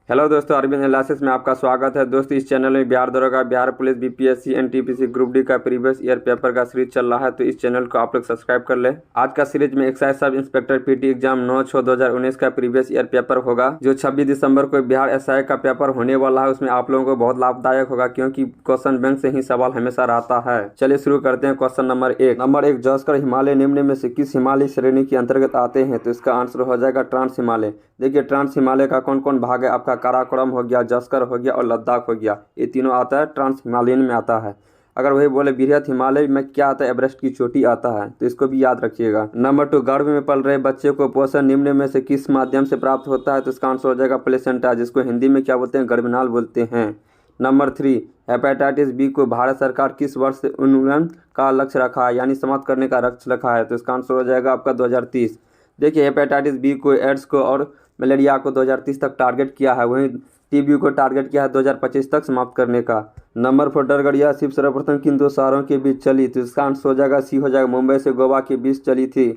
Hello दोस्तों, Arvind analysis में आपका स्वागत है। दोस्तों, इस चैनल में बिहार दरोगा, Bihar police, BPSC, NTPC, group D का प्रीवियस ईयर पेपर का सीरीज चल रहा है, तो इस चैनल को आप लोग सब्सक्राइब कर ले। आज का सीरीज में excise sub inspector PT exam 9/6/2019 का प्रीवियस ईयर पेपर होगा, जो 26 दिसंबर को बिहार एसआई का पेपर होने वाला है। उसमें आप लोगों को बहुत लाभदायक होगा, क्योंकि क्वेश्चन बैंक से ही सवाल हमेशा रहता है। चलिए शुरू करते हैं। क्वेश्चन नंबर एक, जॉस्कर हिमालय निम्न में से किस हिमालय श्रेणी के अंतर्गत आते हैं? तो इसका आंसर हो जाएगा ट्रांस हिमालय। देखिए, ट्रांस हिमालय का कौन कौन भाग है? आपका काराकोरम हो गया, जस्कर हो गया और लद्दाख हो गया। ये तीनों आता है, ट्रांस हिमालयन में आता है। अगर वही बोले बृहत हिमालय में क्या आता है? एवरेस्ट की चोटी आता है, तो इसको भी याद रखिएगा। नंबर 2, गर्भ में पल रहे बच्चे को पोषण निम्न में से किस माध्यम से प्राप्त होता है? तो इसका आंसर हो जाएगा प्लेसेंटा, जिसको हिंदी में क्या बोलते हैं? गर्भनाल बोलते हैं। नंबर 3, हेपेटाइटिस बी को भारत सरकार किस वर्ष से उन्मूलन का लक्ष्य रखा है, यानी समाप्त करने का लक्ष्य रखा है? तो इसका आंसर हो जाएगा आपका 2030। देखिए, हेपेटाइटिस बी को, एड्स को और मलेरिया को 2030 तक टारगेट किया है, वहीं टीबी को टारगेट किया है 2025 तक समाप्त करने का। नंबर 4, डरगड़िया शिप सर्वप्रथम किन दो शहरों के बीच चली? तो इसका आंसर हो जाएगा सी, हो जाएगा मुंबई से गोवा के बीच चली थी।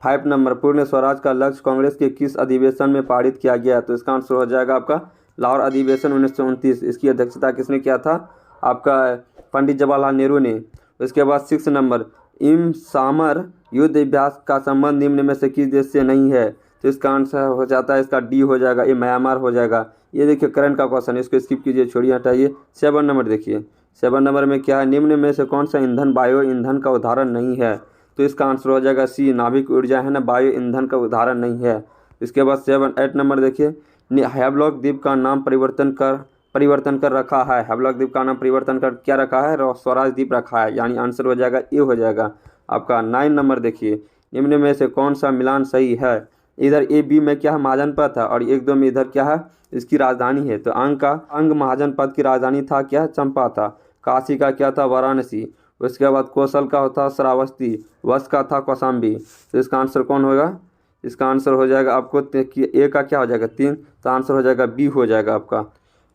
5 नंबर, पूर्ण स्वराज का लक्ष्य कांग्रेस के किस अधिवेशन में पारित किया गया? तो इसका आंसर हो जाएगा आपका लाहौर अधिवेशन 1929। इसकी अध्यक्षता किसने किया था? आपका पंडित जवाहरलाल नेहरू ने। उसके बाद 6 नंबर, इम सामर युद्ध अभ्यास का संबंध निम्न में से किस देश से नहीं है? तो इसका आंसर हो जाता है, इसका डी हो जाएगा, ये म्यांमार हो जाएगा। ये देखिए करंट का क्वेश्चन है, इसको स्किप कीजिए, छोड़िए, हटाइए। 7 नंबर देखिए, 7 नंबर में क्या है? निम्न में से कौन सा ईंधन बायो ईंधन का उदाहरण नहीं है? तो इसका आंसर हो जाएगा सी, नाभिक ऊर्जा है ना, बायो ईंधन का उदाहरण नहीं है। इसके बाद 8 नंबर देखिए, हैवलॉक द्वीप का नाम परिवर्तन कर रखा है। हैवलॉक द्वीप का नाम परिवर्तन कर क्या रखा है? स्वराज द्वीप रखा है, यानी आंसर हो जाएगा ए हो जाएगा आपका। 9 नंबर देखिए, निम्न में से कौन सा मिलान सही है? इधर ए बी में क्या है? महाजनपद है, और 1-2 में इधर क्या है? इसकी राजधानी है। तो अंग महाजनपद की राजधानी था क्या? चंपा था। काशी का क्या था? वाराणसी। उसके बाद कौशल का था श्रावस्ती। वश का था कौशाम्बी। तो इसका आंसर कौन होगा? इसका आंसर हो जाएगा आपको ए का क्या हो जाएगा? 3। तो आंसर हो जाएगा बी हो जाएगा आपका।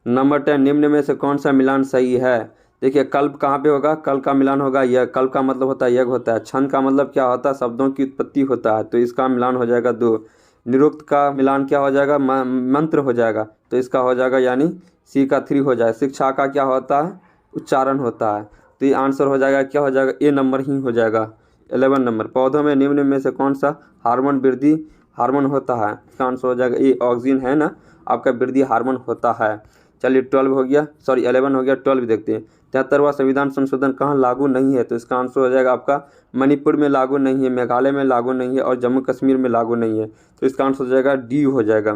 नंबर 10, निम्न में से कौन सा मिलान सही है? देखिए, कल्प कहाँ पे होगा? कल का मिलान होगा यज्ञ। कल्प का मतलब होता है यज्ञ होता है। छंद का मतलब क्या होता है? शब्दों की उत्पत्ति होता है, तो इसका मिलान हो जाएगा 2। निरुक्त का मिलान क्या हो जाएगा? मंत्र हो जाएगा, तो इसका हो जाएगा यानी सी का 3 हो जाएगा। शिक्षा का क्या होता है? उच्चारण होता है, तो ये आंसर हो जाएगा क्या हो जाएगा? ए नंबर ही हो जाएगा। 11 नंबर, पौधों में निम्न में से कौन सा हार्मोन वृद्धि हार्मोन होता है? इसका आंसर हो जाएगा ए, ऑक्सीजन है ना, आपका वृद्धि हार्मोन होता है। चलिए 12 हो गया, सॉरी 11 हो गया, 12 देखते हैं। 73वां संविधान संशोधन कहाँ लागू नहीं है? तो इसका आंसर हो जाएगा आपका मणिपुर में लागू नहीं है, मेघालय में लागू नहीं है, और जम्मू कश्मीर में लागू नहीं है। तो इसका आंसर हो जाएगा डी हो जाएगा।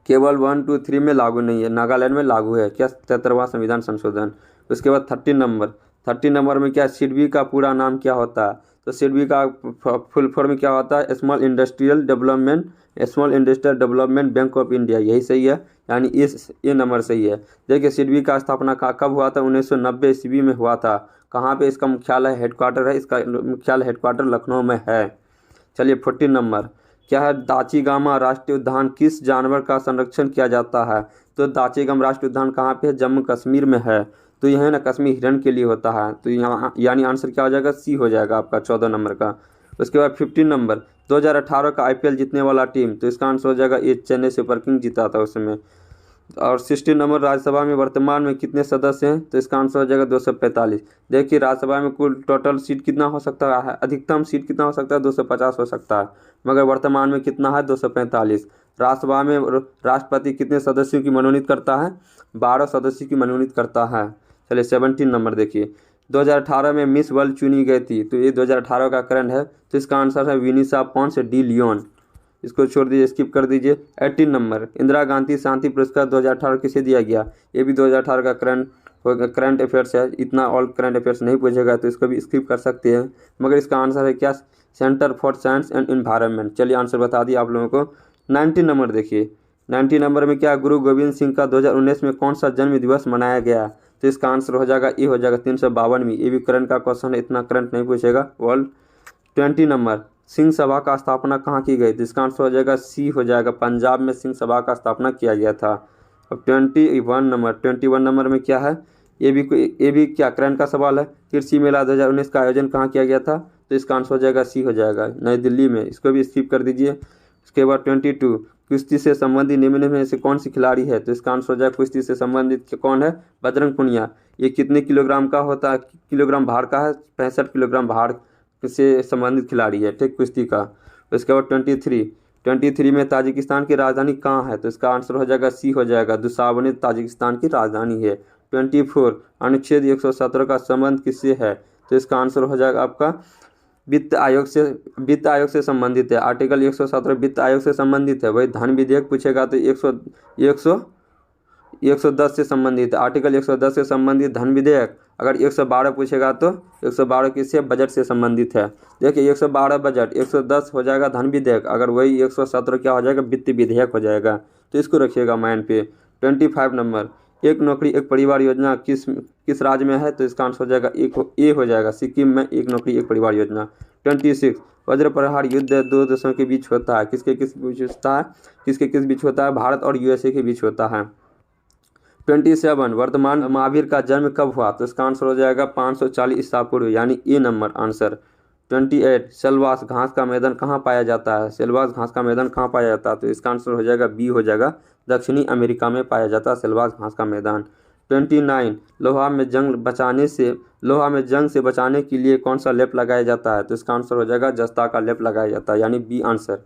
केवल 1, 2, 3 में लागू नहीं है, नागालैंड में लागू है क्या? 73वां संविधान संशोधन। उसके बाद 30 नंबर में क्या? सिडबी का पूरा नाम क्या होता है? तो सिडबी का फुल फॉर्म क्या होता है? Small industrial development bank of India. यही सही है, यानी ये नंबर सही है। देखिए, सिडबी का स्थापना कब हुआ था? 1990 ईस्वी में हुआ था। कहाँ पे इसका मुख्यालय हेडक्वार्टर है? इसका मुख्यालय हेडक्वार्टर लखनऊ में है। चलिए 14 नंबर, क्या है? दाचीगामा राष्ट्रीय उद्यान किस जानवर का संरक्षण किया जाता है? तो दाचीगम राष्ट्रीय उद्यान कहाँ पे है? जम्मू कश्मीर में है। तो यह है ना, कश्मीर हिरण के लिए होता है, तो यहाँ यानी आंसर क्या हो जाएगा? सी हो जाएगा आपका 14 नंबर का। उसके बाद 15 नंबर, 2018 का आईपीएल जीतने वाला टीम, तो इसका आंसर हो जाएगा ये, चेन्नई सुपर किंग जीता था उस समय। और 16 नंबर, राज्यसभा में वर्तमान में कितने सदस्य हैं? तो इसका आंसर हो जाएगा 245। देखिए, राज्यसभा में कुल टोटल सीट कितना हो सकता है? अधिकतम सीट कितना हो सकता है? 250 हो सकता है, मगर वर्तमान में कितना है? 245। राज्यसभा में राष्ट्रपति कितने सदस्यों की मनोनीत करता है? 12 सदस्यों की मनोनीत करता है। चलिए 17 नंबर देखिए, 2018 में मिस वर्ल्ड चुनी गई थी, तो ये 2018 का करंट है, तो इसका आंसर है विनीसा पॉन्स डी लियोन। इसको छोड़ दीजिए, स्किप कर दीजिए। 18 नंबर, इंदिरा गांधी शांति पुरस्कार 2018 किसे दिया गया? ये भी 2018 का करंट अफेयर्स है। इतना ऑल करंट अफेयर्स नहीं पूछेगा, तो इसको भी स्किप कर सकते हैं, मगर इसका आंसर है क्या? Centre for science and environment. चलिए आंसर बता दिया आप लोगों को। 19 नंबर देखिए, 19 नंबर में क्या? गुरु गोविंद सिंह का 2019 में कौन सा जन्म दिवस मनाया गया? तो इसका आंसर हो जाएगा ए हो जाएगा 352 ये भी करंट का क्वेश्चन है, इतना करंट नहीं पूछेगा वर्ल्ड। 20 नंबर, सिंह सभा का स्थापना कहाँ की गई? जिसका आंसर हो जाएगा सी हो जाएगा, पंजाब में सिंह सभा का स्थापना किया गया था। अब 21 नंबर में क्या है? ये भी क्या करंट का सवाल है। कृषि मेला 2019 का आयोजन कहाँ किया गया था? तो इसका आंसर हो जाएगा सी हो जाएगा, नई दिल्ली में। इसको भी स्किप कर दीजिए। उसके बाद 22, कुश्ती से संबंधित निम्न में से कौन सी खिलाड़ी है? तो इसका आंसर हो जाएगा कुश्ती से संबंधित कौन है? बजरंग पुनिया। ये कितने किलोग्राम का होता है? किलोग्राम भार का है, 65 किलोग्राम भार से संबंधित खिलाड़ी है, ठीक, कुश्ती का। उसके बाद 23 में ताजिकिस्तान की राजधानी कहाँ है? तो इसका आंसर हो जाएगा सी हो जाएगा, दुशांबे ताजिकिस्तान की राजधानी है। 24 अनुच्छेद 117 का संबंध किससे है? तो इसका आंसर हो जाएगा आपका वित्त आयोग से संबंधित है। आर्टिकल 117 वित्त आयोग से संबंधित है। वही धन विधेयक पूछेगा तो 110 से संबंधित है। आर्टिकल 110 से संबंधित धन विधेयक। अगर 112 पूछेगा तो 112 किससे? बजट से संबंधित है। देखिए 112 बजट, 110 हो जाएगा धन विधेयक, अगर वही 117 क्या हो जाएगा? वित्त विधेयक हो जाएगा। तो इसको रखिएगा माइंड पे। 25 नंबर, एक नौकरी एक परिवार योजना किस राज्य में है? तो इसका आंसर हो जाएगा ए हो जाएगा, सिक्किम में एक नौकरी एक परिवार योजना। 26 वज्र प्रहार युद्ध दो देशों के बीच होता है, किसके किस बीच होता है? भारत और यूएसए के बीच होता है। 27 वर्तमान महावीर का जन्म कब हुआ? तो इसका आंसर हो जाएगा 540 ईसा पूर्व, यानी ए नंबर आंसर। 28 सेलवास घास का मैदान कहाँ पाया जाता है? सेलवास घास का मैदान कहाँ पाया जाता है? तो इसका आंसर हो जाएगा बी हो जाएगा, दक्षिणी अमेरिका में पाया जाता है सेलवास घास का मैदान। 29 लोहा में जंग से बचाने के लिए कौन सा लेप लगाया जाता है? तो इसका आंसर हो जाएगा जस्ता का लेप लगाया जाता है, यानी बी आंसर।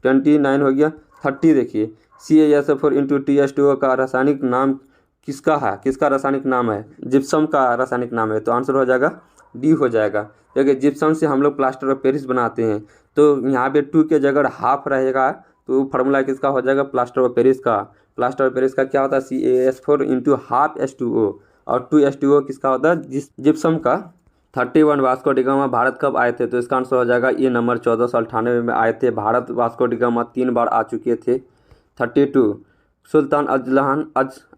29 हो गया। 30 देखिए, CaSO4 इंटू TH2O का रासायनिक नाम किसका है? किसका रासायनिक नाम है? जिप्सम का रासायनिक नाम है, तो आंसर हो जाएगा डी हो जाएगा। देखिए जिप्सम से हम लोग प्लास्टर ऑफ पेरिस बनाते हैं, तो यहाँ पे 2 के जगह हाफ रहेगा, तो फार्मूला किसका हो जाएगा? प्लास्टर ऑफ पेरिस का। प्लास्टर ऑफ पेरिस का क्या होता है? CaS4 इंटू हाफ H2O, और 2H2O किसका होता है? जिप्सम का। 31 वास्को डी गामा भारत कब आए थे? तो इसका आंसर हो जाएगा ये नंबर 1498 में आए थे भारत। वास्को डी गामा 3 बार आ चुके थे। 32 सुल्तान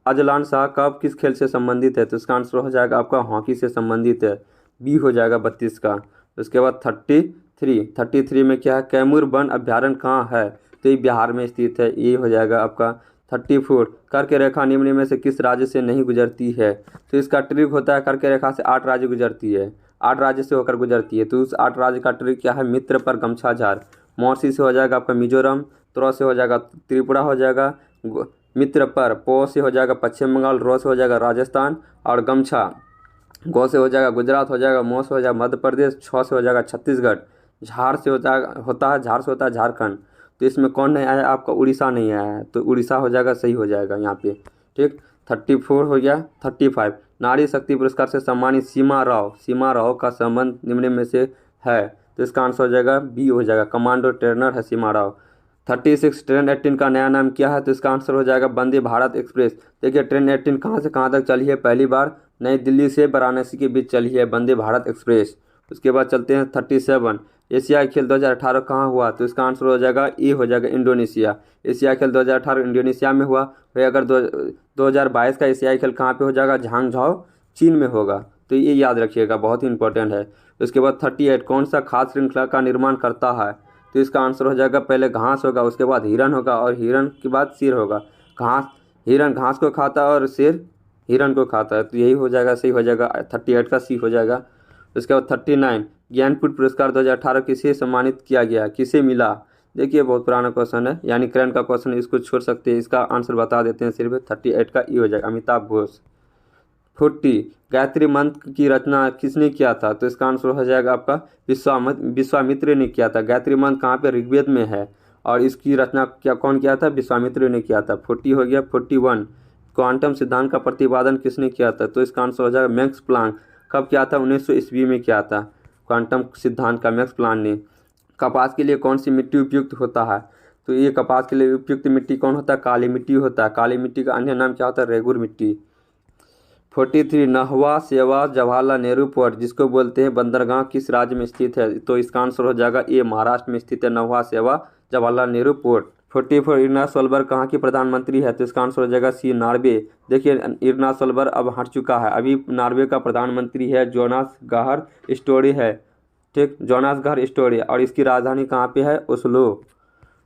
अजलान शाह कब किस खेल से संबंधित है? तो इसका आंसर हो जाएगा आपका हॉकी से संबंधित है, बी हो जाएगा 32 का। उसके बाद 33 में क्या है? कैमूर वन अभ्यारण्य कहाँ है? तो ये बिहार में स्थित है, ये हो जाएगा आपका। 34 कर्क रेखा निम्न में से किस राज्य से नहीं गुजरती है? तो इसका ट्रिक होता है, कर्क रेखा से 8 राज्य गुजरती है, 8 राज्य से होकर गुजरती है, तो उस 8 राज्य का ट्रिक क्या है? मित्र पर गमछा झार। मौसी से हो जाएगा आपका मिजोरम, त्रो से हो जाएगा त्रिपुरा हो जाएगा, मित्र पर पो से हो जाएगा पश्चिम बंगाल, रो से हो जाएगा राजस्थान, और गमछा गो से हो जाएगा गुजरात हो जाएगा, मो से हो जाएगा मध्य प्रदेश, छ से हो जाएगा छत्तीसगढ़, झार से होता है झारखंड। तो इसमें कौन नहीं आया? आपका उड़ीसा नहीं आया है, तो उड़ीसा हो जाएगा, सही हो जाएगा यहाँ पे, ठीक। 34 हो गया। 35 नारी शक्ति पुरस्कार से सम्मानित सीमा राव का संबंध निम्न में से है? तो इसका आंसर हो जाएगा बी हो जाएगा, कमांडो ट्रेनर है सीमा राव। 36 ट्रेन 18 का नया नाम क्या है? तो इसका आंसर हो जाएगा वंदे भारत एक्सप्रेस। देखिए ट्रेन 18 कहाँ से कहाँ तक चली है? पहली बार नई दिल्ली से वाराणसी के बीच चली है वंदे भारत एक्सप्रेस। उसके बाद चलते हैं 37 एशियाई खेल 2018 कहाँ हुआ? तो इसका आंसर हो जाएगा ए हो जाएगा, इंडोनेशिया। एशियाई खेल 2018 इंडोनेशिया में हुआ। वही अगर 2022 का एशियाई खेल कहाँ पे हो जाएगा? झांगझाओ चीन में होगा, तो ये याद रखिएगा, बहुत ही इंपॉर्टेंट है। उसके बाद 38 कौन सा खाद्य श्रृंखला का निर्माण करता है? तो इसका आंसर हो जाएगा पहले घास होगा, उसके बाद हिरन होगा, और हिरन के बाद शेर होगा। हिरन घास को खाता है और शेर हिरन को खाता है, तो यही हो जाएगा, सही हो जाएगा, 38 का सी हो जाएगा। उसके बाद 39 ज्ञानपीठ पुरस्कार 2018 किसे सम्मानित किया गया? किसे मिला? देखिए बहुत पुराना क्वेश्चन है, यानी करंट का क्वेश्चन, इसको छोड़ सकते हैं, इसका आंसर बता देते हैं सिर्फ। 38 का ई हो जाएगा, अमिताभ घोष। 40 गायत्री मंत्र की रचना किसने किया था? तो इसका आंसर हो जाएगा आपका विश्वामित्र ने किया था। गायत्री मंत्र कहाँ पे? ऋग्वेद में है, और इसकी रचना कौन किया था? विश्वामित्र ने किया था। 40 हो गया। 41 क्वांटम सिद्धांत का प्रतिपादन किसने किया था? तो इसका आंसर हो जाएगा मैक्स प्लांक। कब किया था? 1900 ईस्वी में किया था क्वांटम सिद्धांत का मैक्स प्लांक ने। कपास के लिए कौन सी मिट्टी उपयुक्त होता है? तो ये कपास के लिए उपयुक्त मिट्टी कौन होता है? काली मिट्टी होता है। काली मिट्टी का अन्य नाम क्या होता है? रेगुर मिट्टी। 43 नहवा सेवा जवाहरलाल नेहरू पोर्ट जिसको बोलते हैं बंदरगाह किस राज्य में स्थित है? तो इसका आंसर हो जाएगा ये महाराष्ट्र में स्थित है, नहवा सेवा जवाहरलाल नेहरू पोर्ट। 44 इरना सोलबर्ग कहाँ की प्रधानमंत्री है? तो इसका आंसर हो जाएगा सी, नॉर्वे। देखिए इरना सोलबर्ग अब हट चुका है, अभी नॉर्वे का प्रधानमंत्री है जोनास गाहर स्टोरी है, ठीक, जोनास गाहर स्टोरी, और इसकी राजधानी कहाँ पे है? Oslo.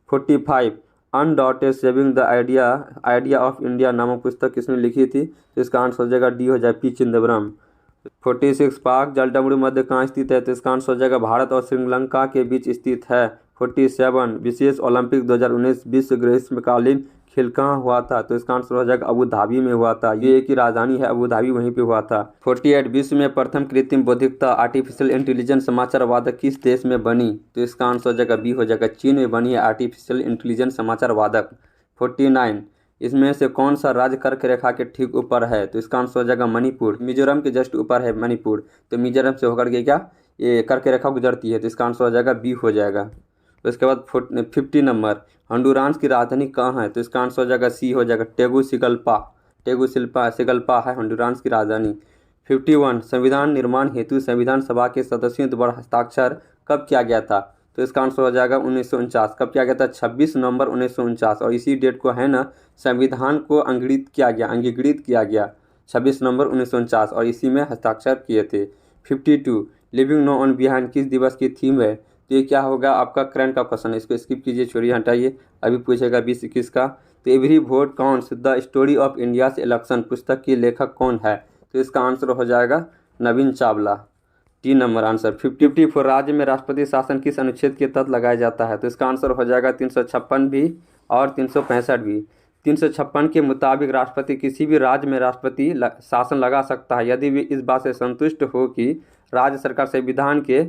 45 undaunted saving the idea of India नामक पुस्तक किसने लिखी थी? तो इसका आंसर हो जाएगा डी हो जाए, पी चिदम्बरम। 46 पाक जलडमरू मध्य कहाँ स्थित है? तो इसका आंसर हो जाएगा भारत और श्रीलंका के बीच स्थित है। 47 विशेष ओलंपिक 2019 विश्व ग्रीष्मकालीन खेल कहाँ हुआ था? तो इसका आंसर हो जाएगा अबू धाबी में हुआ था। यूएई की राजधानी है अबू धाबी, वहीं पे हुआ था। 48 विश्व में प्रथम कृत्रिम बौद्धिकता आर्टिफिशियल इंटेलिजेंस समाचार वादक किस देश में बनी? तो इसका आंसर हो जाएगा बी हो जाएगा, चीन में बनी है आर्टिफिशियल इंटेलिजेंस समाचार वादक। 49 इसमें से कौन सा राज्य कर्क रेखा के ठीक ऊपर है? तो इसका आंसर हो जाएगा मणिपुर। मिजोरम के जस्ट ऊपर है मणिपुर, तो मिजोरम से होकर के क्या ये कर्क रेखा गुजरती है, तो इसका आंसर हो जाएगा बी हो जाएगा। उसके बाद 50 नंबर हंडुरांस की राजधानी कहाँ है? तो इसका आंसर हो जाएगा सी हो जाएगा, टेगुसिगल्पा है हंडुरांस की राजधानी। 51 संविधान निर्माण हेतु संविधान सभा के सदस्यों द्वारा हस्ताक्षर कब किया गया था? तो इसका आंसर हो जाएगा 1949। कब किया गया था? 26 नवंबर 1949, और इसी डेट को है ना संविधान को अंगीकृत किया गया 26 नवंबर 1949, और इसी में हस्ताक्षर किए थे। 52 लिविंग नो ऑन बिहाइंड किस दिवस की थीम है? तो ये क्या होगा आपका करंट का क्वेश्चन है, इसको स्किप कीजिए, छोड़िए, हटाइए। अभी पूछेगा 20-21 का। तो every vote counts the story of India's election पुस्तक की लेखक कौन है? तो इसका आंसर हो जाएगा नवीन चावला। 3 number answer. 54 राज्य में राष्ट्रपति शासन किस अनुच्छेद के तहत लगाया जाता है? तो इसका आंसर हो जाएगा 356 भी और 365 भी। 356 के मुताबिक राष्ट्रपति किसी भी राज्य में राष्ट्रपति शासन लगा सकता है यदि वे इस बात से संतुष्ट हो कि राज्य सरकार संविधान के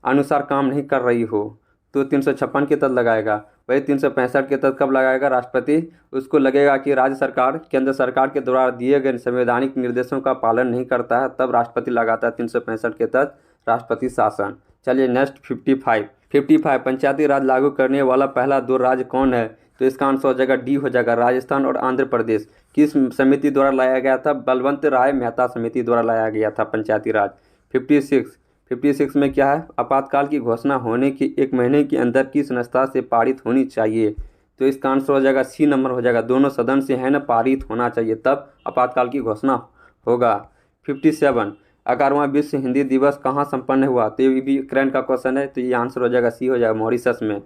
अनुसार काम नहीं कर रही हो, तो 356 के तहत लगाएगा। वही 365 के तहत कब लगाएगा? राष्ट्रपति उसको लगेगा कि राज्य सरकार केंद्र सरकार के द्वारा दिए गए संवैधानिक निर्देशों का पालन नहीं करता है, तब राष्ट्रपति लगाता है 365 के तहत राष्ट्रपति शासन। चलिए नेक्स्ट 55 पंचायती राज लागू करने वाला पहला 2 राज्य कौन है? तो इसका आंसर हो जाएगा डी हो जाएगा, राजस्थान और आंध्र प्रदेश। किस समिति द्वारा लाया गया था? बलवंत राय मेहता समिति द्वारा लाया गया था पंचायती राज। 56 में क्या है? आपातकाल की घोषणा होने के 1 महीने के अंदर किस संस्था से पारित होनी चाहिए? तो इसका आंसर हो जाएगा सी नंबर हो जाएगा, दोनों सदन से है ना पारित होना चाहिए, तब आपातकाल की घोषणा होगा। 57 11वां विश्व हिंदी दिवस कहाँ संपन्न हुआ? तो ये भी करंट का क्वेश्चन है, तो ये आंसर हो जाएगा सी हो जाएगा, मॉरिशस में।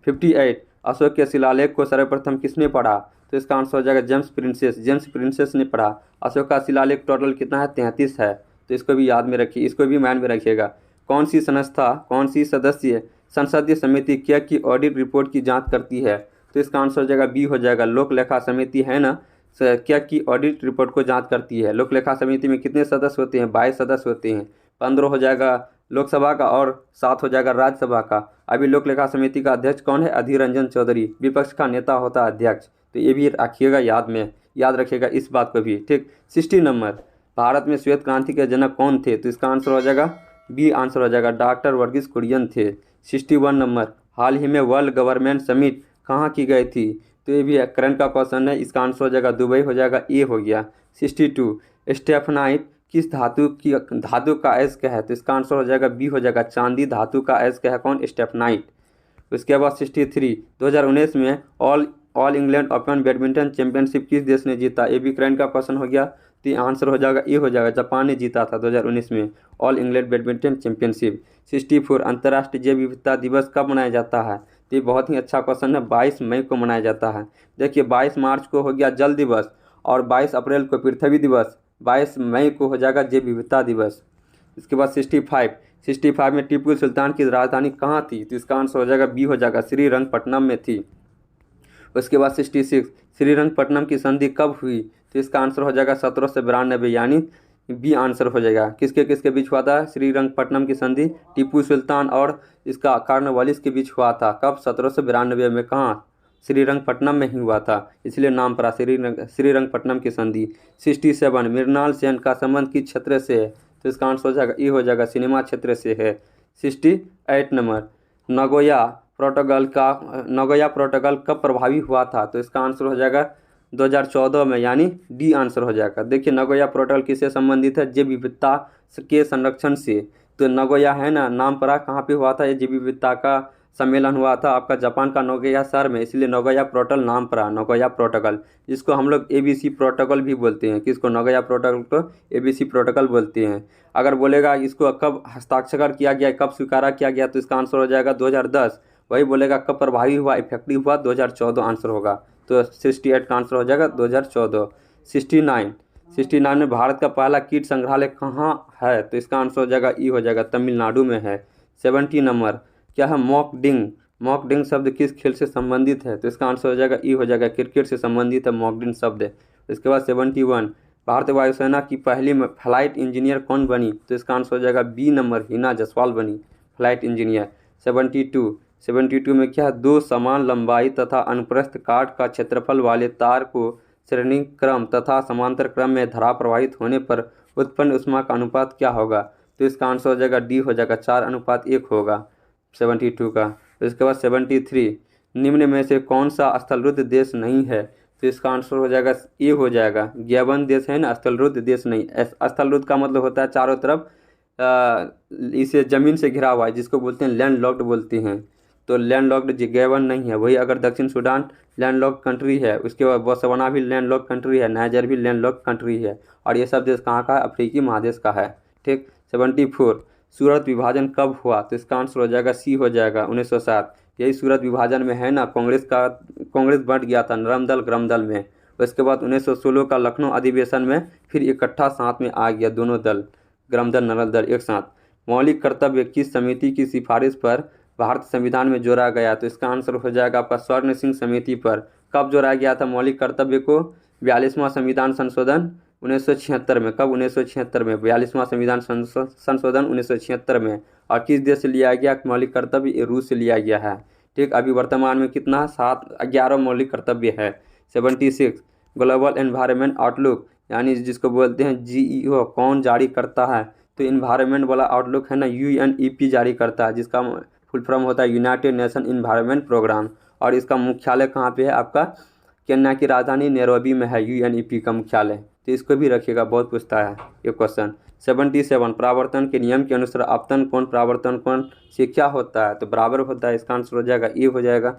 58 अशोक के शिलालेख को सर्वप्रथम किसने पढ़ा? तो इसका आंसर हो जाएगा जेम्स प्रिंसेस ने पढ़ा। अशोक का शिलालेख टोटल कितना है? 33 है, तो इसको भी याद में रखिए, इसको भी माइंड में रखिएगा। कौन सी सदस्य संसदीय समिति क्या की ऑडिट रिपोर्ट की जांच करती है? तो इसका आंसर हो जाएगा बी हो जाएगा, लोक लेखा समिति है ना क्या की ऑडिट रिपोर्ट को जांच करती है। लोक लेखा समिति में कितने सदस्य होते हैं? 22 सदस्य होते हैं। 15 हो जाएगा लोकसभा का और 7 हो जाएगा राज्यसभा का। अभी लोक लेखा समिति का अध्यक्ष कौन है? अधीर रंजन चौधरी। विपक्ष का नेता होता है अध्यक्ष, तो ये भी रखिएगा याद रखिएगा इस बात को भी, ठीक। 60 नंबर भारत में श्वेत क्रांति के जनक कौन थे? तो इसका आंसर हो जाएगा बी आंसर हो जाएगा, डॉक्टर वर्गीस कुरियन थे। 61 नंबर हाल ही में वर्ल्ड गवर्नमेंट समिट कहाँ की गई थी? तो ये भी करंट का क्वेश्चन है, इसका आंसर हो जाएगा दुबई हो जाएगा, ए हो गया। 62 स्टेफनाइट किस धातु का अयस्क है? तो इसका आंसर हो जाएगा बी हो जाएगा, चांदी धातु का अयस्क है कौन? स्टेफनाइट। उसके बाद 63 2019 में all England open badminton championship किस देश ने जीता? ये भी करंट का क्वेश्चन हो गया, तो आंसर हो जाएगा ए हो जाएगा, जापान ने जीता था 2019 में ऑल इंग्लैंड बैडमिंटन चैंपियनशिप। 64 अंतर्राष्ट्रीय जैव विविधता दिवस कब मनाया जाता है? तो ये बहुत ही अच्छा क्वेश्चन है, 22 मई को मनाया जाता है। देखिए 22 मार्च को हो गया जल दिवस और 22 अप्रैल को पृथ्वी दिवस, 22 मई को हो जाएगा जैव विविधता दिवस। इसके बाद 65 में टीपू सुल्तान की राजधानी कहाँ थी? तो इसका आंसर हो जाएगा बी हो जाएगा, श्रीरंगपट्टनम में थी। उसके बाद 66 श्रीरंगपट्टनम की संधि कब हुई? तो इसका आंसर हो जाएगा 1792, यानी बी आंसर हो जाएगा। किसके बीच हुआ था श्रीरंगपट्टनम की संधि? टीपू सुल्तान और इसका कॉर्नवालिस के बीच हुआ था। कब? 1792 में। कहाँ? श्रीरंगपट्टनम में ही हुआ था, इसलिए नाम पड़ा श्रीरंगपट्टनम की संधि। 67 मृणाल सेन का संबंध किस क्षेत्र से है? तो इसका आंसर हो जाएगा ई हो जाएगा, सिनेमा क्षेत्र से है। 68 नंबर नगोया प्रोटोकॉल कब प्रभावी हुआ था? तो इसका आंसर हो जाएगा 2014 में, यानी डी आंसर हो जाएगा। देखिए नगोया प्रोटोकॉल किससे संबंधित है? जैव विविधता के संरक्षण से। तो नगोया है ना, नाम पड़ा कहाँ पे हुआ था? ये जैव विविधता का सम्मेलन हुआ था आपका जापान का नगोया शहर में, इसलिए नगोया प्रोटोकॉल नाम पड़ा, नगोया प्रोटोकॉल, जिसको हम लोग ABC प्रोटोकॉल भी बोलते हैं। किसको? नगोया प्रोटोकॉल को ABC प्रोटोकॉल बोलते हैं। अगर बोलेगा इसको कब हस्ताक्षर किया गया, कब स्वीकारा किया गया, तो इसका आंसर हो जाएगा 2010। वही बोलेगा कब प्रभावी हुआ, इफेक्टिव हुआ, 2014 आंसर होगा। तो 68 का आंसर हो जाएगा 2014। 69 में भारत का पहला कीट संग्रहालय कहाँ है? तो इसका आंसर हो जाएगा ई हो जाएगा, तमिलनाडु में है। 70 नंबर क्या है? मॉक ड्रिल मॉक ड्रिल शब्द किस खेल से संबंधित है? तो इसका आंसर हो जाएगा ई हो जाएगा, क्रिकेट से संबंधित है मॉक ड्रिल शब्द। इसके बाद 71, भारतीय वायुसेना की पहली फ्लाइट इंजीनियर कौन बनी? तो इसका आंसर हो जाएगा बी नंबर, हिना जसवाल बनी फ्लाइट इंजीनियर। 72 में क्या? दो समान लंबाई तथा अनुप्रस्थ काट का क्षेत्रफल वाले तार को श्रेणी क्रम तथा समांतर क्रम में धारा प्रवाहित होने पर उत्पन्न ऊष्मा का अनुपात क्या होगा? तो इसका आंसर हो जाएगा डी हो जाएगा, 4:1 होगा 72 का। इसके बाद 73, निम्न में से कौन सा स्थलरुद्ध देश नहीं है? तो इसका आंसर हो जाएगा ए हो जाएगा, ग्याबन देश है ना, स्थलरुद्ध देश नहीं। स्थलरुद्ध का मतलब होता है चारों तरफ इसे जमीन से घिरा हुआ है, जिसको बोलते हैं लैंड लॉक्ड बोलते हैं। तो लैंड लॉक्ड ग्याबन नहीं है। वही अगर दक्षिण सूडान लैंड लॉक्ड कंट्री है, उसके बाद बोत्सवाना भी लैंड लॉक्ड कंट्री है, नाइजर भी लैंड लॉक्ड कंट्री है, और ये सब देश कहाँ का है? अफ्रीकी महादेश का है। ठीक। 74, सूरत विभाजन कब हुआ? तो इसका आंसर हो जाएगा सी हो जाएगा, 1907। यही सूरत विभाजन में है ना, कांग्रेस बढ़ गया था नरम दल ग्रम दल में। उसके बाद 1916 का लखनऊ अधिवेशन में फिर इकट्ठा साथ में आ गया दोनों दल, ग्रम दल नरम दल एक साथ। मौलिक कर्तव्य किस समिति की सिफारिश पर भारतीय संविधान में जोड़ा गया? तो इसका आंसर हो जाएगा आपका स्वर्ण सिंह समिति पर। कब जोड़ा गया था मौलिक कर्तव्य को? 42वां संविधान संशोधन 1976 में। कब? 1976 में 42वां संविधान संशोधन 1976 में। और किस देश से लिया गया मौलिक कर्तव्य? ये रूस से लिया गया है। ठीक। अभी वर्तमान में कितना? 11 मौलिक कर्तव्य है। 76, ग्लोबल एनवायरनमेंट आउटलुक यानी जिसको बोलते हैं GEO कौन जारी करता है? तो इन्वायरमेंट वाला आउटलुक है ना, UNEP जारी करता है, जिसका फुल फॉर्म होता है यूनाइटेड नेशन इन्वायरमेंट प्रोग्राम। और इसका मुख्यालय कहाँ पे है आपका? केन्या की राजधानी नैरोबी में है UNEP का मुख्यालय। तो इसको भी रखिएगा, बहुत पूछता है ये क्वेश्चन। 77, परावर्तन के नियम के अनुसार आपतन कोण परावर्तन कोण से क्या होता है? तो बराबर होता है। इसका आंसर हो जाएगा ए हो जाएगा।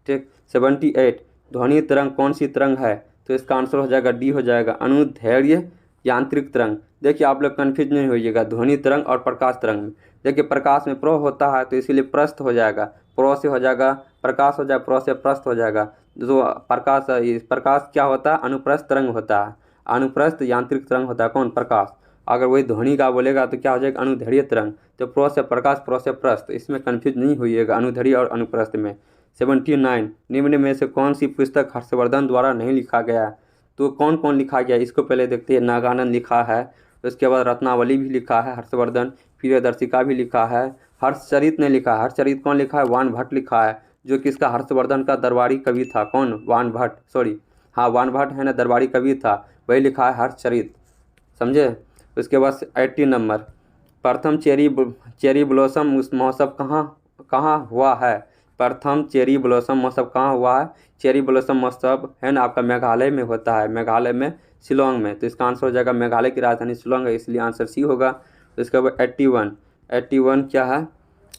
ठीक। 78, ध्वनि तरंग कौन सी तरंग है? तो इसका आंसर हो जाएगा डी हो जाएगा, अनुदैर्ध्य यांत्रिक तरंग। देखिए आप लोग कन्फ्यूज नहीं होइएगा ध्वनि तरंग और प्रकाश तरंग में। देखिए प्रकाश में प्रो होता है तो इसीलिए प्रस्थ हो जाएगा, प्रो से हो जाएगा प्रकाश हो जाएगा, प्रो से प्रस्थ हो जाएगा। जो प्रकाश क्या होता है? अनुप्रस्थ तरंग होता है। अनुप्रस्थ यांत्रिक तरंग होता है कौन? प्रकाश। अगर वही ध्वनि का बोलेगा तो क्या हो जाएगा? अनुदैर्ध्य तरंग। तो प्रो से प्रकाश, प्रो से प्रस्थ, इसमें कन्फ्यूज नहीं होइएगा अनुदैर्ध्य और अनुप्रस्थ में। 79, निम्न में से कौन सी पुस्तक हर्षवर्धन द्वारा नहीं लिखा गया? तो कौन कौन लिखा गया इसको पहले देखते हैं। नागानंद लिखा है, उसके बाद रत्नावली भी लिखा है हर्षवर्धन, प्रियदर्शिका भी लिखा है, हर्षचरित ने लिखा है। हर्षचरित कौन लिखा है? वान भट्ट लिखा है, जो किसका? हर्षवर्धन का दरबारी कवि था। कौन? वान भट्ट, सॉरी हाँ वान भट्ट है ना, दरबारी कवि था, वही लिखा है हर्षचरित। समझे। उसके बाद 80 नंबर, प्रथम चेरी ब्लॉसम महोत्सव कहाँ हुआ है? प्रथम चेरी ब्लॉसम महोत्सव कहाँ हुआ है? चेरी ब्लॉसम महोत्सव है ना आपका मेघालय में होता है, मेघालय में शिलोंग में। तो इसका आंसर हो जाएगा, मेघालय की राजधानी शिलोंग है, इसलिए आंसर सी होगा। तो इसके बाद 81 क्या है?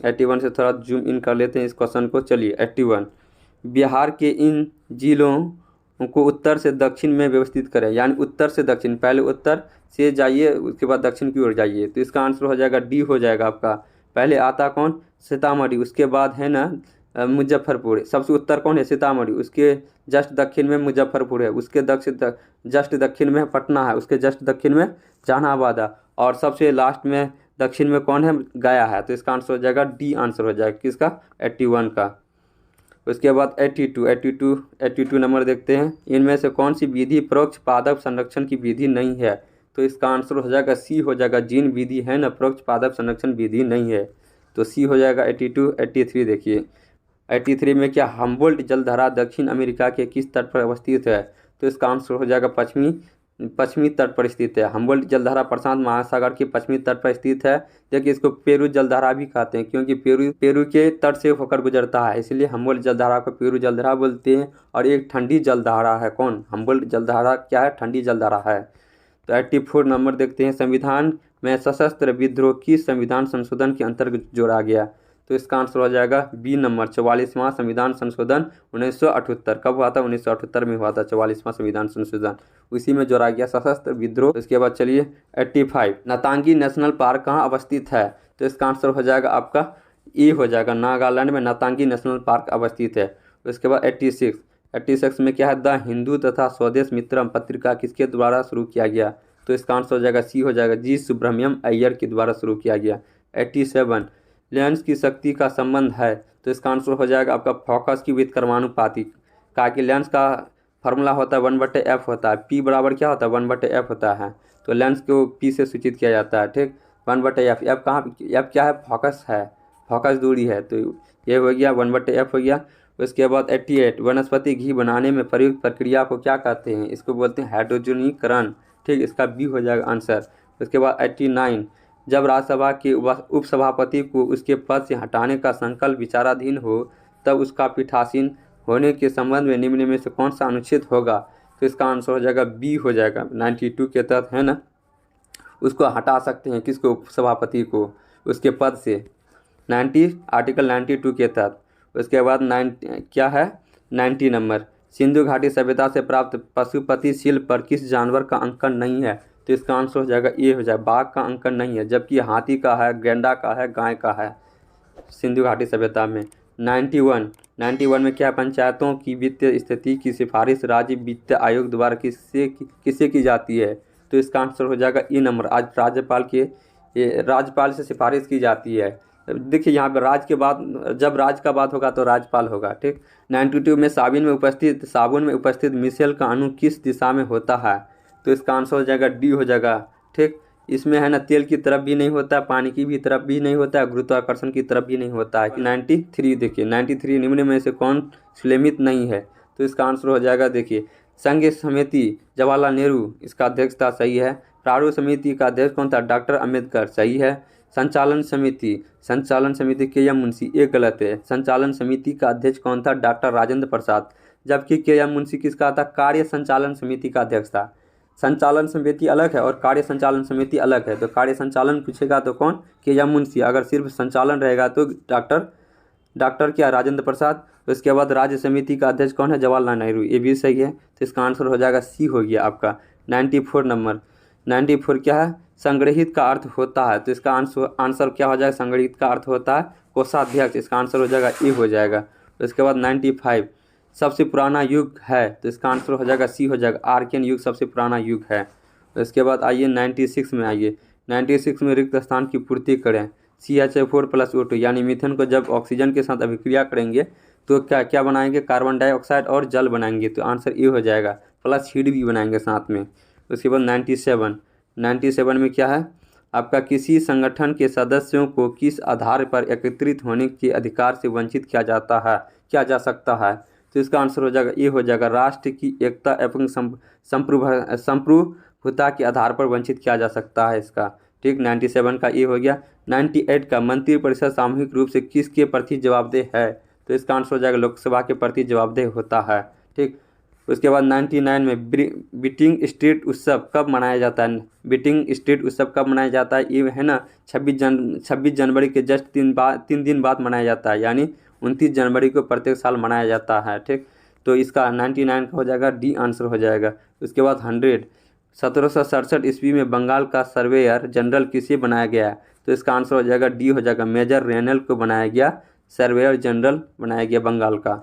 81 से थोड़ा जूम इन कर लेते हैं इस क्वेश्चन को। चलिए 81, बिहार के इन जिलों को उत्तर से दक्षिण में व्यवस्थित करें, यानी उत्तर से दक्षिण, पहले उत्तर से जाइए उसके बाद दक्षिण की ओर जाइए। तो इसका आंसर हो जाएगा डी हो जाएगा आपका। पहले आता कौन? सीतामढ़ी, उसके बाद है ना मुजफ्फरपुर। सबसे उत्तर कौन है? सीतामढ़ी, उसके जस्ट दक्षिण में मुजफ्फरपुर है, उसके जस्ट दक्षिण में पटना है, उसके जस्ट दक्षिण में जहानाबाद है, और सबसे लास्ट में दक्षिण में कौन है? गया है। तो इसका आंसर हो जाएगा डी आंसर हो जाएगा किसका? 81 का। उसके बाद 82 नंबर देखते हैं, इनमें से कौन सी विधि परोक्ष पादप संरक्षण की विधि नहीं है? तो इसका आंसर हो जाएगा सी हो जाएगा, जीन विधि है ना, परोक्ष पादप संरक्षण विधि नहीं है, तो सी हो जाएगा 82। 83 देखिए, 83 में क्या? हम्बोल्ट जलधारा दक्षिण अमेरिका के किस तट पर अवस्थित है? तो इसका आंसर हो जाएगा पश्चिमी तट पर स्थित है। हम्बोल्ट जलधारा प्रशांत महासागर के पश्चिमी तट पर स्थित है। देखिए इसको पेरू जलधारा भी कहते हैं, क्योंकि पेरू के तट से होकर गुजरता है, इसलिए हम्बोल्ट जलधारा को पेरू जलधारा बोलते हैं। और एक ठंडी जलधारा है कौन? हम्बोल्ट जलधारा क्या है? ठंडी जलधारा है। तो 84 नंबर देखते हैं, संविधान में सशस्त्र विद्रोह किस संविधान संशोधन के अंतर्गत जोड़ा गया? तो इसका आंसर हो जाएगा बी नंबर, 44वां संविधान संशोधन 1978। कब हुआ था? 1978 में हुआ था 44वां संविधान संशोधन, उसी में जोड़ा गया सशस्त्र विद्रोह। उसके बाद चलिए 85, नतांगी नेशनल पार्क कहाँ अवस्थित है? तो इसका आंसर हो जाएगा आपका ए हो जाएगा, नागालैंड में नतांगी नेशनल पार्क अवस्थित है। उसके बाद 86 में क्या है? द हिंदू तथा स्वदेश मित्रम पत्रिका किसके द्वारा शुरू किया गया? तो इसका आंसर हो जाएगा सी हो जाएगा, जी सुब्रमण्यम अय्यर के द्वारा शुरू किया गया। 87, लेंस की शक्ति का संबंध है, तो इसका आंसर हो जाएगा आपका फोकस की व्युत्क्रमानुपाती। कहा कि लेंस का फार्मूला होता है 1/f होता है, पी बराबर क्या होता है 1/f होता है, तो लेंस को पी से सूचित किया जाता है। ठीक, 1/f, एफ कहाँ, एफ क्या है, फोकस है, फोकस दूरी है, तो ये हो गया 1/f हो गया। उसके बाद 88, वनस्पति घी बनाने में प्रयुक्त प्रक्रिया को क्या कहते हैं, इसको बोलते हैं हाइड्रोजनीकरण। ठीक, इसका बी हो जाएगा आंसर। उसके बाद 89, जब राज्यसभा के उपसभापति को उसके पद से हटाने का संकल्प विचाराधीन हो तब उसका पीठासीन होने के संबंध में निम्न में से कौन सा अनुच्छेद होगा, तो इसका आंसर हो जाएगा बी हो जाएगा। 92 के तहत है ना, उसको हटा सकते हैं, किसको, उपसभापति को उसके पद से, आर्टिकल 92 के तहत। उसके बाद क्या है 90 नंबर, सिंधु घाटी सभ्यता से प्राप्त पशुपति शिल्प पर किस जानवर का अंकन नहीं है, तो इसका आंसर हो जाएगा ये हो जाएगा, बाघ का अंकन नहीं है, जबकि हाथी का है, गैंडा का है, गाय का है सिंधु घाटी सभ्यता में। 91 में क्या, पंचायतों की वित्तीय स्थिति की सिफारिश राज्य वित्त आयोग द्वारा किससे की जाती है, तो इसका आंसर हो जाएगा ई नंबर, आज राज्यपाल से सिफारिश की जाती है। देखिए यहाँ पर राज्य के बाद, जब राज्य का बात होगा तो राज्यपाल होगा। ठीक, 92 में साबुन में उपस्थित मिशेल का अणु किस दिशा में होता है, तो इसका आंसर हो जाएगा डी हो जाएगा। ठीक, इसमें है ना तेल की तरफ भी नहीं होता है, पानी की भी तरफ भी नहीं होता है, गुरुत्वाकर्षण की तरफ भी नहीं होता है। 93 देखिए, 93 निम्न में से कौन सुलेमित नहीं है, तो इसका आंसर हो जाएगा, देखिए संघ समिति जवाहरलाल नेहरू, इसका अध्यक्ष था, सही है। प्रारूप समिति का अध्यक्ष कौन था, डॉक्टर अम्बेडकर, सही है। संचालन समिति के एम मुंशी, ये गलत है। संचालन समिति का अध्यक्ष कौन था, डॉक्टर राजेंद्र प्रसाद, जबकि के एम मुंशी किसका था, कार्य संचालन समिति का अध्यक्ष था। संचालन समिति अलग है और कार्य संचालन समिति अलग है, तो कार्य संचालन पूछेगा तो कौन, के एम मुंशी, अगर सिर्फ संचालन रहेगा तो डॉक्टर क्या, राजेंद्र प्रसाद। उसके बाद राज्य समिति का अध्यक्ष कौन है, जवाहरलाल नेहरू, ये भी सही है, तो इसका आंसर हो जाएगा सी हो गया आपका। 94 नंबर, 94 क्या है, संग्रहित का अर्थ होता है, तो इसका आंसर क्या हो जाएगा, संग्रहित का अर्थ होता है कोषाध्यक्ष, इसका आंसर हो जाएगा ए हो जाएगा। उसके बाद 95, सबसे पुराना युग है, तो इसका आंसर हो जाएगा सी हो जाएगा, आर्कियन युग सबसे पुराना युग है। उसके बाद आइए 96 में, आइए 96 में रिक्त स्थान की पूर्ति करें, CH4+O2, यानी मीथेन को जब ऑक्सीजन के साथ अभिक्रिया करेंगे तो क्या बनाएंगे, कार्बन डाइऑक्साइड और जल बनाएंगे, तो आंसर ए हो जाएगा, प्लस हीट भी बनाएंगे साथ में। उसके बाद 97 में क्या है आपका, किसी संगठन के सदस्यों को किस आधार पर एकत्रित होने के अधिकार से वंचित किया जा सकता है, तो इसका आंसर हो जाएगा ये हो जाएगा, राष्ट्र की एकता एवं संप्रभुता के आधार पर वंचित किया जा सकता है इसका। ठीक, 97 का ये हो गया। 98 का, मंत्रिपरिषद सामूहिक रूप से किसके प्रति जवाबदेह है, तो इसका आंसर हो जाएगा, लोकसभा के प्रति जवाबदेह होता है। ठीक, उसके बाद 99 में बीटिंग स्ट्रीट उत्सव कब मनाया जाता है, बीटिंग स्ट्रीट उत्सव कब मनाया जाता है, ये है ना 26 जनवरी के जस्ट 3 दिन बाद मनाया जाता है, यानी 29 जनवरी को प्रत्येक साल मनाया जाता है। ठीक, तो इसका 99 का हो जाएगा डी आंसर हो जाएगा। उसके बाद 100, 1767 ईस्वी में बंगाल का सर्वेयर जनरल किसे बनाया गया है, तो इसका आंसर हो जाएगा डी हो जाएगा, मेजर रेनल को बनाया गया, सर्वेयर जनरल बनाया गया बंगाल का।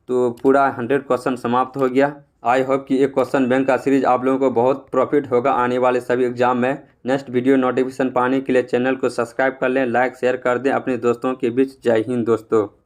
तो पूरा 100 क्वेश्चन समाप्त हो गया। आई होप कि एक क्वेश्चन बैंक का सीरीज आप लोगों को बहुत प्रॉफिट होगा आने वाले सभी एग्जाम में। नेक्स्ट वीडियो नोटिफिकेशन पाने के लिए चैनल को सब्सक्राइब कर लें, लाइक शेयर कर दें अपने दोस्तों के बीच। जय हिंद दोस्तों।